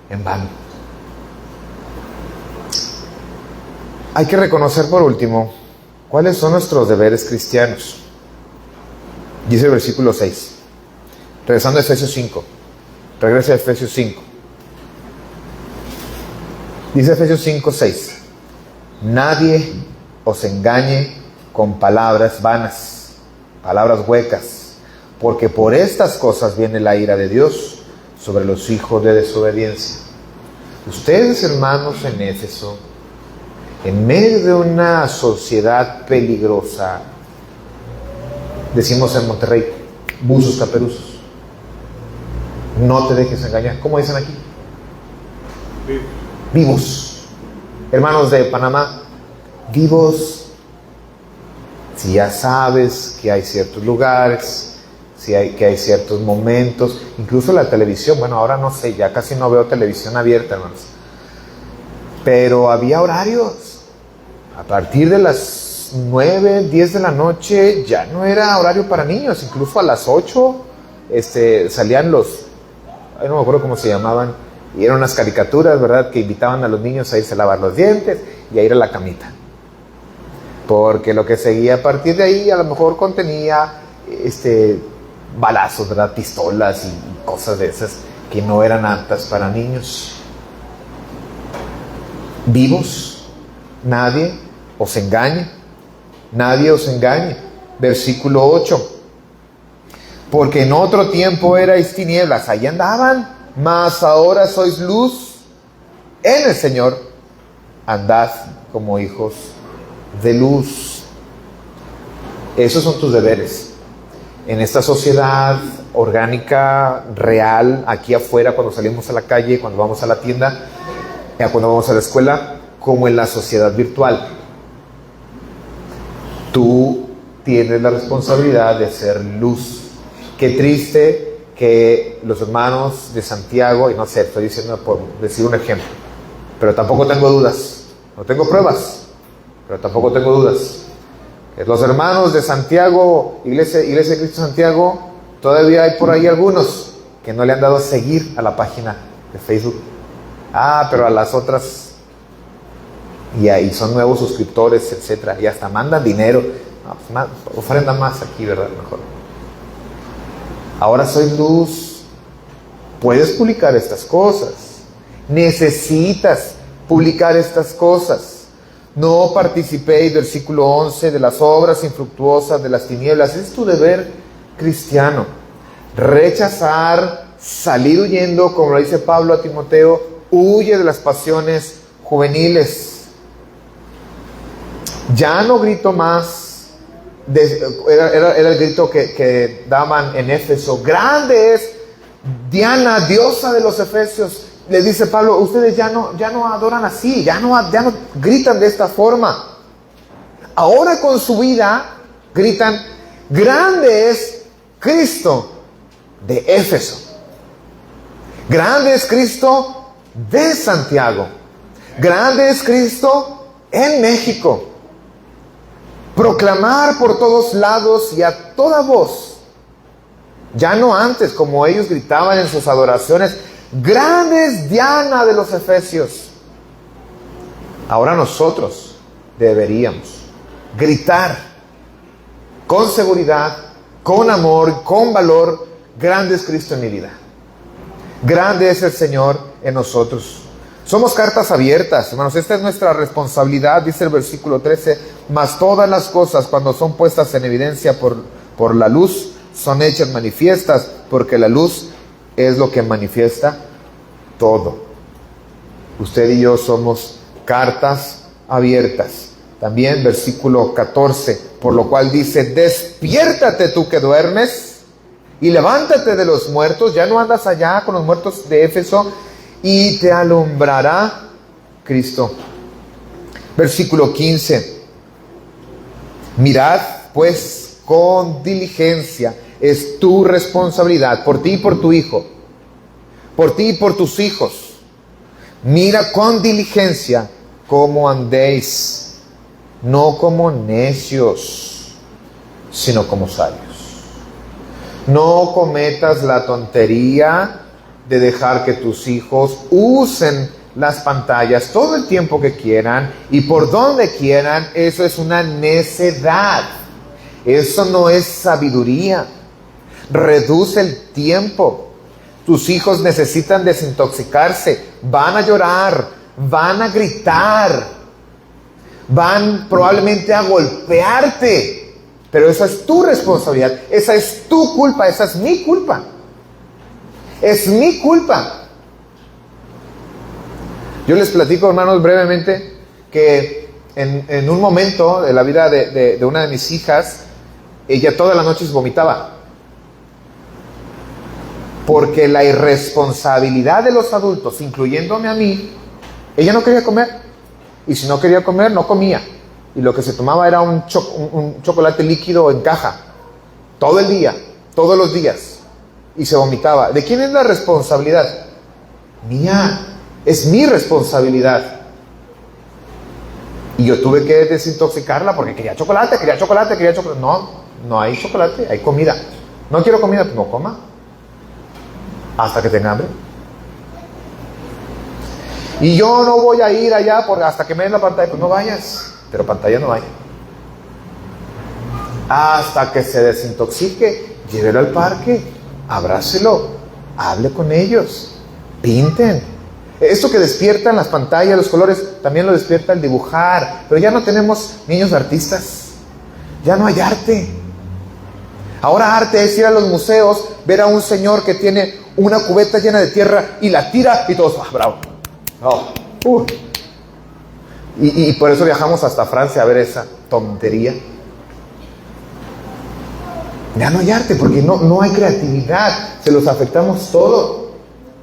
en vano. Hay que reconocer por último cuáles son nuestros deberes cristianos. Dice el versículo 6, regresando a Efesios 5, regresa a Efesios 5. Dice Efesios 5, 6, nadie os engañe con palabras vanas, palabras huecas, porque por estas cosas viene la ira de Dios sobre los hijos de desobediencia. Ustedes, hermanos, en Éfeso, en medio de una sociedad peligrosa, decimos en Monterrey, buzos caperuzos, no te dejes engañar. ¿Cómo dicen aquí? Vivos. Hermanos de Panamá, vivos. Si ya sabes que hay ciertos lugares, que hay ciertos momentos, incluso la televisión, bueno, ahora no sé, ya casi no veo televisión abierta, hermanos, pero había horarios. A partir de las 9, 10 de la noche ya no era horario para niños, incluso a las 8 salían no me acuerdo cómo se llamaban, y eran unas caricaturas, ¿verdad?, que invitaban a los niños a irse a lavar los dientes y a ir a la camita, porque lo que seguía a partir de ahí a lo mejor contenía balazos, ¿verdad?, pistolas y cosas de esas que no eran aptas para niños. Vivos, nadie os engañe, nadie os engañe. Versículo 8, porque en otro tiempo erais tinieblas, ahí andaban, mas ahora sois luz en el Señor, andad como hijos de luz. Esos son tus deberes en esta sociedad orgánica, real, aquí afuera, cuando salimos a la calle, cuando vamos a la tienda, cuando vamos a la escuela, como en la sociedad virtual. Tú tienes la responsabilidad de ser luz. Qué triste que los hermanos de Santiago, y no sé, estoy diciendo por decir un ejemplo, pero tampoco tengo dudas, no tengo pruebas, pero tampoco tengo dudas. Los hermanos de Santiago, Iglesia de Cristo Santiago, todavía hay por ahí algunos que no le han dado a seguir a la página de Facebook. Pero a las otras, y ahí son nuevos suscriptores, etcétera, y hasta mandan dinero. Ofrenda más aquí, ¿verdad? Mejor. Ahora soy luz. Puedes publicar estas cosas. Necesitas publicar estas cosas. No participéis, versículo 11, de las obras infructuosas de las tinieblas. Es tu deber cristiano. Rechazar, salir huyendo, como lo dice Pablo a Timoteo, huye de las pasiones juveniles. Ya no grito más, era el grito que daban en Éfeso. Grande es Diana, diosa de los efesios. Le dice Pablo, ustedes ya no adoran así, ya no gritan de esta forma. Ahora con su vida gritan, grande es Cristo de Éfeso. Grande es Cristo de Santiago. Grande es Cristo en México. Proclamar por todos lados y a toda voz. Ya no antes, como ellos gritaban en sus adoraciones, grande es Diana de los Efesios. Ahora nosotros deberíamos gritar con seguridad, con amor, con valor, grande es Cristo en mi vida. Grande es el Señor en nosotros. Somos cartas abiertas, hermanos. Esta es nuestra responsabilidad, dice el versículo 13. Mas todas las cosas, cuando son puestas en evidencia por la luz, son hechas manifiestas, porque la luz es lo que manifiesta todo. Usted y yo somos cartas abiertas. También versículo 14, por lo cual dice, despiértate tú que duermes y levántate de los muertos. Ya no andas allá con los muertos de Éfeso, y te alumbrará Cristo. Versículo 15, mirad pues con diligencia, es tu responsabilidad, por ti y por tu hijo, por ti y por tus hijos. Mira con diligencia cómo andéis, no como necios, sino como sabios. No cometas la tontería de dejar que tus hijos usen las pantallas todo el tiempo que quieran y por donde quieran. Eso es una necedad. Eso no es sabiduría. Reduce el tiempo. Tus hijos necesitan desintoxicarse. Van a llorar, van a gritar, van probablemente a golpearte. Pero esa es tu responsabilidad. Esa es tu culpa. Esa es mi culpa. Es mi culpa. Yo les platico, hermanos, brevemente, que en un momento de la vida de una de mis hijas, ella todas las noches vomitaba. Porque la irresponsabilidad de los adultos, incluyéndome a mí, ella no quería comer. Y si no quería comer, no comía. Y lo que se tomaba era un chocolate líquido en caja. Todo el día, todos los días. Y se vomitaba. ¿De quién es la responsabilidad? Mía. Es mi responsabilidad. Y yo tuve que desintoxicarla porque quería chocolate. No hay chocolate, hay comida. No quiero comida, pues no coma. Hasta que tenga hambre. Y yo no voy a ir allá hasta que me den la pantalla. Pues no vayas. Pero pantalla no hay. Hasta que se desintoxique, llévelo al parque. Abrácelo, hable con ellos, pinten. Esto que despiertan las pantallas, los colores, también lo despierta el dibujar. Pero ya no tenemos niños artistas, ya no hay arte. Ahora arte es ir a los museos, ver a un señor que tiene una cubeta llena de tierra y la tira y todos, bravo. Y por eso viajamos hasta Francia a ver esa tontería. Ya no hay arte porque no hay creatividad. Se los afectamos todo.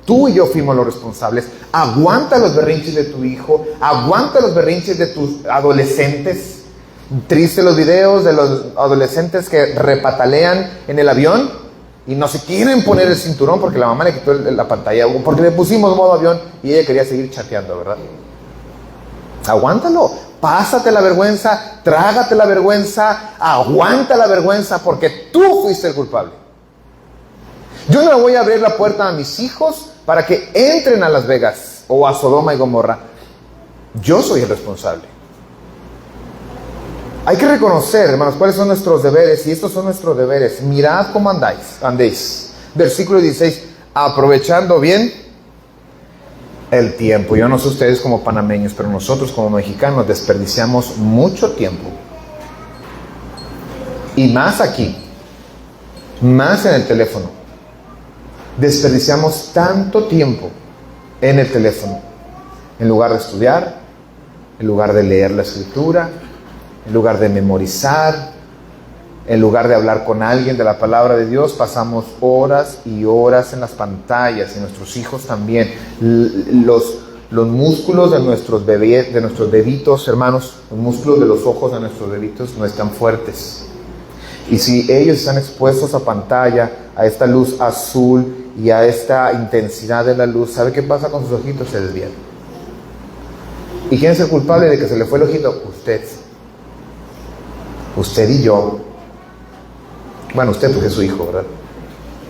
Tú y yo fuimos los responsables. Aguanta los berrinches de tu hijo. Aguanta los berrinches de tus adolescentes. Triste los videos de los adolescentes que repatalean en el avión y no se quieren poner el cinturón porque la mamá le quitó la pantalla, porque le pusimos modo avión y ella quería seguir chateando, ¿verdad? Aguántalo. Pásate la vergüenza, trágate la vergüenza, aguanta la vergüenza porque tú fuiste el culpable. Yo no le voy a abrir la puerta a mis hijos para que entren a Las Vegas o a Sodoma y Gomorra. Yo soy el responsable. Hay que reconocer, hermanos, cuáles son nuestros deberes, y estos son nuestros deberes. Mirad cómo andéis. Versículo 16, aprovechando bien el tiempo. Yo no sé ustedes como panameños, pero nosotros como mexicanos desperdiciamos mucho tiempo. Y más aquí, más en el teléfono. Desperdiciamos tanto tiempo en el teléfono, en lugar de estudiar, en lugar de leer la escritura, en lugar de memorizar, en lugar de hablar con alguien de la palabra de Dios. Pasamos horas y horas en las pantallas, y nuestros hijos también. Los músculos de nuestros bebitos, hermanos, los músculos de los ojos de nuestros bebitos no están fuertes. Y si ellos están expuestos a pantalla, a esta luz azul y a esta intensidad de la luz, ¿sabe qué pasa con sus ojitos? Se desvían. ¿Y quién es el culpable de que se le fue el ojito? Usted. Usted y yo. Bueno, usted porque es su hijo, ¿verdad?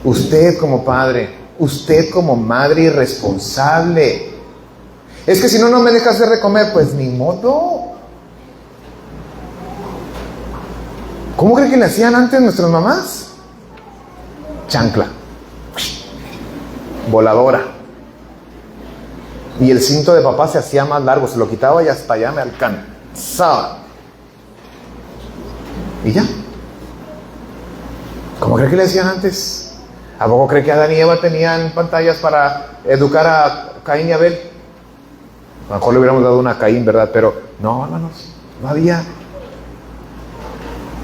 Usted como padre, usted como madre irresponsable. Es que si no me deja hacer de comer, pues ni modo. ¿Cómo cree que le hacían antes nuestras mamás? Chancla, voladora. Y el cinto de papá se hacía más largo, se lo quitaba y hasta allá me alcanzaba. Y ya. ¿Cómo cree que le hacían antes? ¿A poco cree que Adán y Eva tenían pantallas para educar a Caín y Abel? A lo mejor le hubiéramos dado una a Caín, ¿verdad? Pero no, hermanos, no había.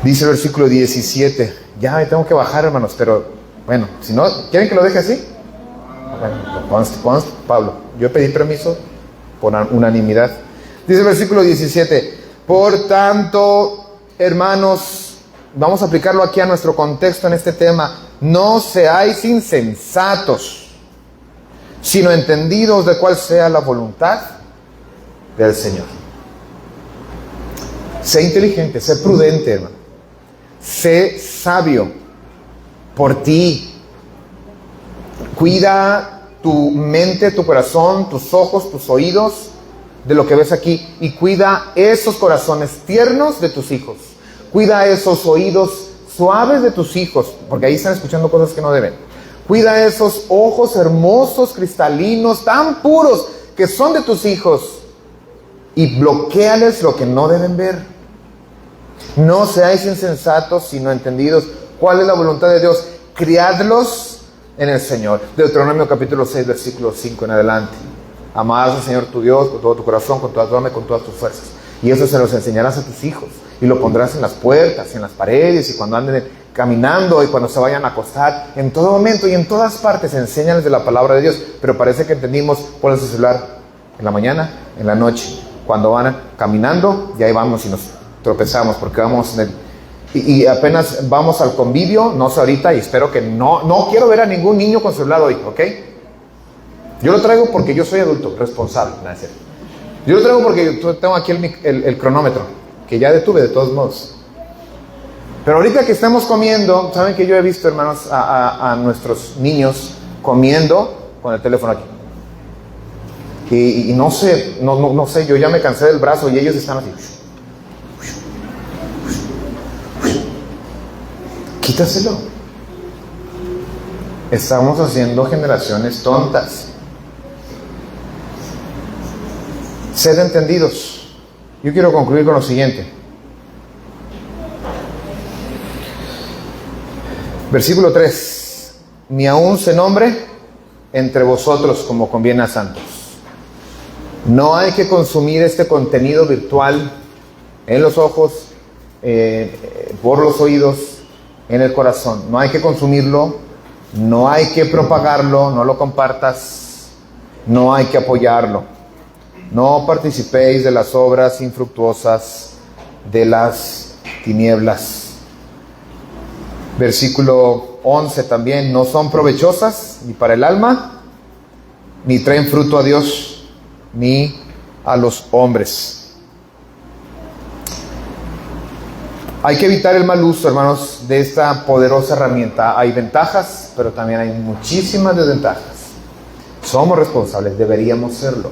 Dice el versículo 17. Ya me tengo que bajar, hermanos, pero bueno, si no, ¿quieren que lo deje así? Bueno, Pablo, yo pedí permiso por unanimidad. Dice el versículo 17. Por tanto, hermanos, vamos a aplicarlo aquí a nuestro contexto en este tema. No seáis insensatos, sino entendidos de cuál sea la voluntad del Señor. Sé inteligente, sé prudente, hermano. Sé sabio por ti. Cuida tu mente, tu corazón, tus ojos, tus oídos de lo que ves aquí. Y cuida esos corazones tiernos de tus hijos. Cuida esos oídos suaves de tus hijos, porque ahí están escuchando cosas que no deben. Cuida esos ojos hermosos, cristalinos, tan puros, que son de tus hijos. Y bloquéales lo que no deben ver. No seáis insensatos, sino entendidos cuál es la voluntad de Dios. Criadlos en el Señor. Deuteronomio capítulo 6, versículo 5 en adelante. Amarás al Señor tu Dios con todo tu corazón, con toda tu alma y con todas tus fuerzas. Y eso se los enseñarás a tus hijos. Y lo pondrás en las puertas, en las paredes, y cuando anden caminando, y cuando se vayan a acostar. En todo momento y en todas partes, enséñales de la palabra de Dios. Pero parece que entendimos, pon el celular en la mañana, en la noche. Cuando van caminando, y ahí vamos y nos tropezamos, porque vamos en el... Y apenas vamos al convivio, no sé ahorita, y espero que no quiero ver a ningún niño con celular hoy, ¿ok? Yo lo traigo porque yo soy adulto, responsable, nada es cierto. Yo lo traigo porque tengo aquí el cronómetro, que ya detuve de todos modos. Pero ahorita que estamos comiendo, saben que yo he visto, hermanos, a nuestros niños comiendo con el teléfono aquí. Y no sé, yo ya me cansé del brazo y ellos están así. Quítaselo. Estamos haciendo generaciones tontas. Sed entendidos. Yo quiero concluir con lo siguiente. Versículo 3. Ni aun se nombre entre vosotros como conviene a santos. No hay que consumir este contenido virtual en los ojos, por los oídos, en el corazón. No hay que consumirlo, no hay que propagarlo, no lo compartas, no hay que apoyarlo. No participéis de las obras infructuosas de las tinieblas. Versículo 11 también. No son provechosas ni para el alma, ni traen fruto a Dios, ni a los hombres. Hay que evitar el mal uso, hermanos, de esta poderosa herramienta. Hay ventajas, pero también hay muchísimas desventajas. Somos responsables, deberíamos serlo.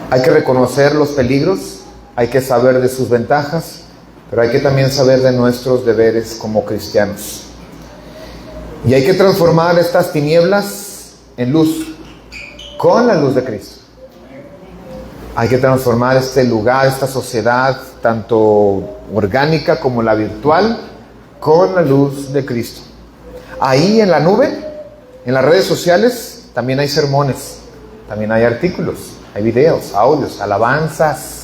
Hay que reconocer los peligros, hay que saber de sus ventajas, pero hay que también saber de nuestros deberes como cristianos. Y hay que transformar estas tinieblas en luz. con la luz de Cristo. Hay que transformar este lugar, esta sociedad, tanto orgánica como la virtual, con la luz de Cristo. Ahí en la nube, en las redes sociales, también hay sermones, también hay artículos, hay videos, audios, alabanzas.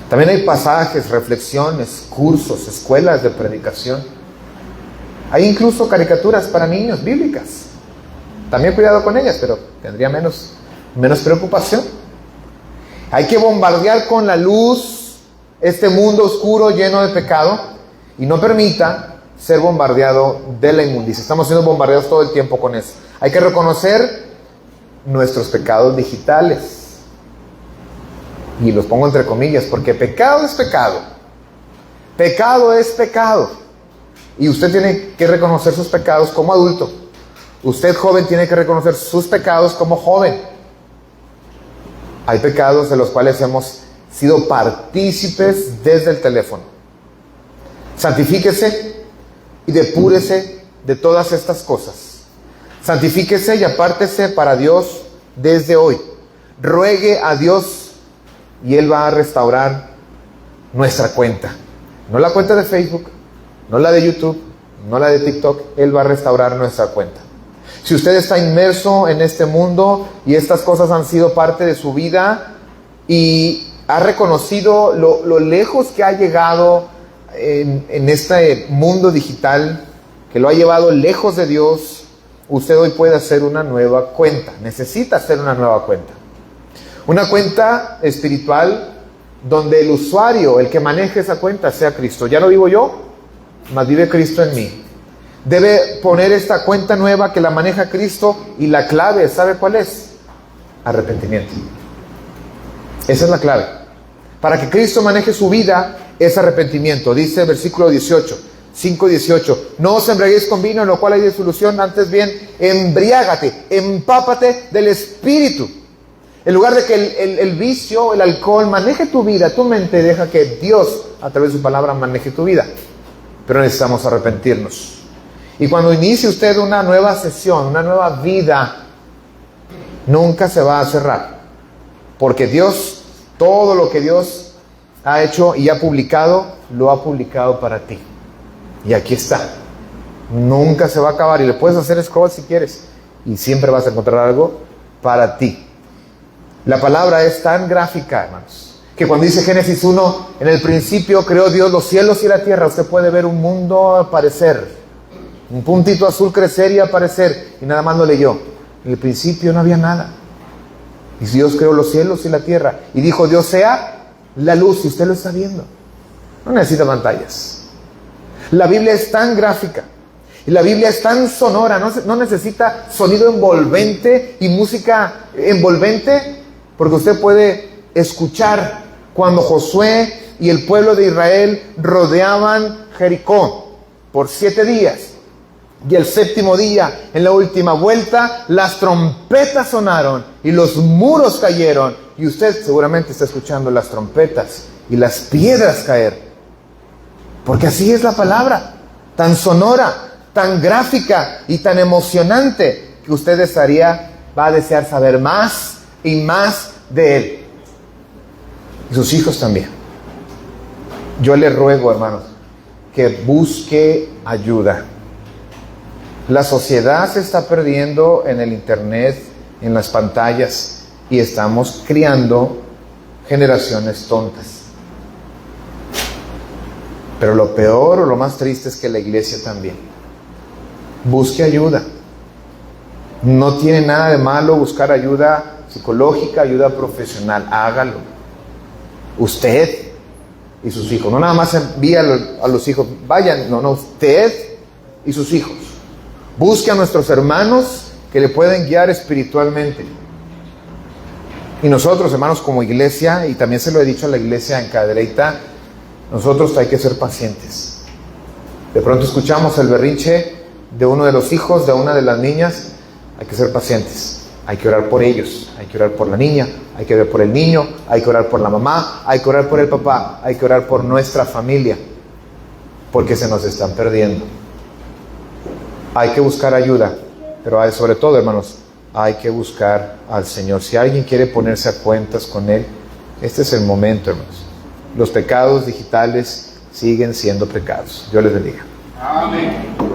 También hay pasajes, reflexiones, cursos, escuelas de predicación. Hay incluso caricaturas para niños bíblicas. También cuidado con ellas, pero tendría menos preocupación. Hay que bombardear con la luz este mundo oscuro lleno de pecado y no permita ser bombardeado de la inmundicia. Estamos siendo bombardeados todo el tiempo con eso. Hay que reconocer nuestros pecados digitales. Y los pongo entre comillas, porque pecado es pecado. Pecado es pecado. Y usted tiene que reconocer sus pecados como adulto. Usted, joven, tiene que reconocer sus pecados como joven. Hay pecados de los cuales hemos sido partícipes desde el teléfono. Santifíquese y depúrese de todas estas cosas. Santifíquese y apártese para Dios desde hoy. Ruegue a Dios y Él va a restaurar nuestra cuenta. No la cuenta de Facebook, no la de YouTube, no la de TikTok. Él va a restaurar nuestra cuenta. Si usted está inmerso en este mundo y estas cosas han sido parte de su vida y ha reconocido lo lejos que ha llegado en este mundo digital, que lo ha llevado lejos de Dios, usted hoy puede hacer una nueva cuenta. Necesita hacer una nueva cuenta. Una cuenta espiritual donde el usuario, el que maneje esa cuenta, sea Cristo. Ya no vivo yo, mas vive Cristo en mí. Debe poner esta cuenta nueva que la maneja Cristo y la clave, ¿sabe cuál es? Arrepentimiento. Esa es la clave. Para que Cristo maneje su vida es arrepentimiento. Dice el versículo 18, 5:18. No os embriaguéis con vino en lo cual hay disolución, antes bien embriágate, empápate del Espíritu. En lugar de que el vicio, el alcohol maneje tu vida, tu mente, deja que Dios a través de su palabra maneje tu vida. Pero necesitamos arrepentirnos. Y cuando inicie usted una nueva sesión, una nueva vida, nunca se va a cerrar. Porque Dios, todo lo que Dios ha hecho y ha publicado, lo ha publicado para ti. Y aquí está. Nunca se va a acabar. Y le puedes hacer scroll si quieres. Y siempre vas a encontrar algo para ti. La palabra es tan gráfica, hermanos, que cuando dice Génesis 1, en el principio creó Dios los cielos y la tierra, usted puede ver un mundo aparecer, un puntito azul crecer y aparecer, y nada más lo leyó. En el principio no había nada. Y Dios creó los cielos y la tierra, y dijo Dios sea la luz, y usted lo está viendo. No necesita pantallas. La Biblia es tan gráfica, y la Biblia es tan sonora, no necesita sonido envolvente y música envolvente, porque usted puede escuchar cuando Josué y el pueblo de Israel rodeaban Jericó por 7 días. Y el 7º día, en la última vuelta, las trompetas sonaron y los muros cayeron. Y usted seguramente está escuchando las trompetas y las piedras caer. Porque así es la palabra, tan sonora, tan gráfica y tan emocionante, que usted va a desear saber más y más de Él. Y sus hijos también. Yo le ruego, hermanos, que busque ayuda. La sociedad se está perdiendo en el internet, en las pantallas, y estamos criando generaciones tontas. Pero lo peor o lo más triste es que la iglesia también. Busque ayuda. No tiene nada de malo buscar ayuda psicológica, ayuda profesional. Hágalo. Usted y sus hijos. No nada más envíe a los hijos. Vayan, no, usted y sus hijos. Busque a nuestros hermanos que le pueden guiar espiritualmente. Y nosotros, hermanos, como iglesia, y también se lo he dicho a la iglesia en Cadereyta, nosotros hay que ser pacientes. De pronto escuchamos el berrinche de uno de los hijos, de una de las niñas. Hay que ser pacientes. Hay que orar por ellos, hay que orar por la niña, hay que orar por el niño, hay que orar por la mamá, hay que orar por el papá, hay que orar por nuestra familia, porque se nos están perdiendo. Hay que buscar ayuda, pero sobre todo, hermanos, hay que buscar al Señor. Si alguien quiere ponerse a cuentas con Él, este es el momento, hermanos. Los pecados digitales siguen siendo pecados. Dios les bendiga. Amén.